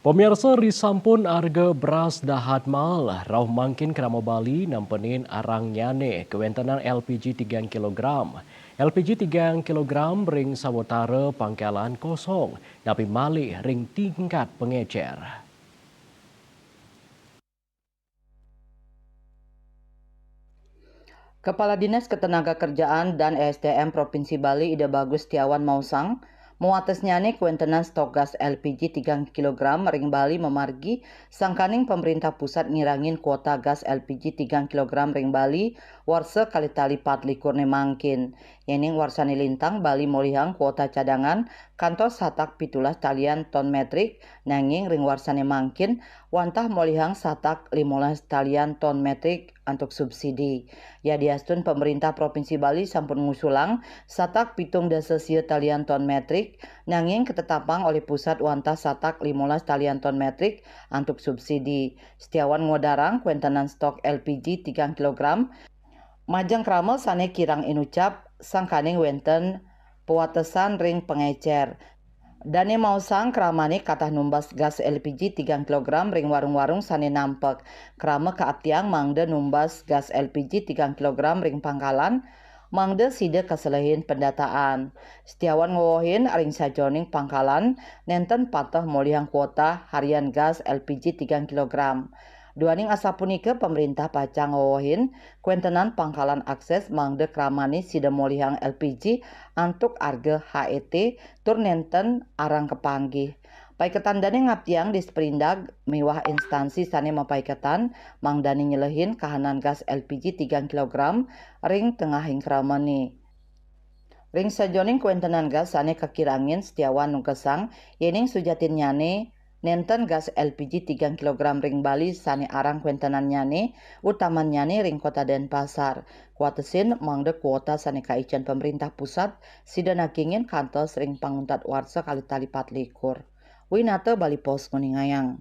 Pemirsa risampun harga beras dahat mal, rauh mangkin kerama Bali nampenin arang nyane kewentenan LPG 3 kilogram. LPG 3 kilogram ring sawetara pangkalan kosong, tapi malih ring tingkat pengecer. Kepala Dinas Ketenagakerjaan dan ESDM Provinsi Bali Ida Bagus Setiawan Mausang, muatesnyane kuentenan stok gas LPG 3 kg ring Bali memargi sangkaning pemerintah pusat ngirangin kuota gas LPG 3 kg ring Bali warsa kali tali 4 likur mangkin. Yening warsani lintang Bali molihang kuota cadangan kantor satak pitulas talian ton metrik nanging ring warsani mangkin wantah molihang satak 15 talian ton metrik untuk subsidi. Ya diastun pemerintah Provinsi Bali sampun ngusulang satak pitung dasa sieu talian ton metrik nanging ketetapang oleh pusat wantah satak 15 talian ton metrik untuk subsidi. Setiawan ngodarang kuentenan stok LPG 3 kg majang kramel sane kirang inucap sangkaning wenten puatesan ring pengecer. Dane mausang kramane katah numbas gas LPG 3 kg ring warung-warung sane nampek. Krama kaatiang mangde numbas gas LPG 3 kg ring pangkalan mangde side kaselehin pendataan. Setiawan ngowohin ring sajoning pangkalan nenten patah molihang kuota harian gas LPG 3 kg. Duaning asapunika pemerintah pacang ngowohin kuentenan pangkalan akses mangde kramani sida molihang LPG antuk arge HET tur nenten arang kepanggih. Paiketandane ngaptiang di Sprindag miwah instansi sane mapaiketan mangdani nyelehin kahanan gas LPG 3 kg ring tengahing kramani. Ring sajoning kuentenan gas sane kakirangin Setiawan nungkesang yening sujatin nyane nenten gas LPG 3 kg ring Bali sane arang kuentenan nyane utaman nyane ring kota Denpasar. Kuatesin mangde kuota sane kaicen pemerintah pusat sida nakingin kantos ring panguntat warsa kali tali 4 likur. Winata Bali Pos Kuningayang.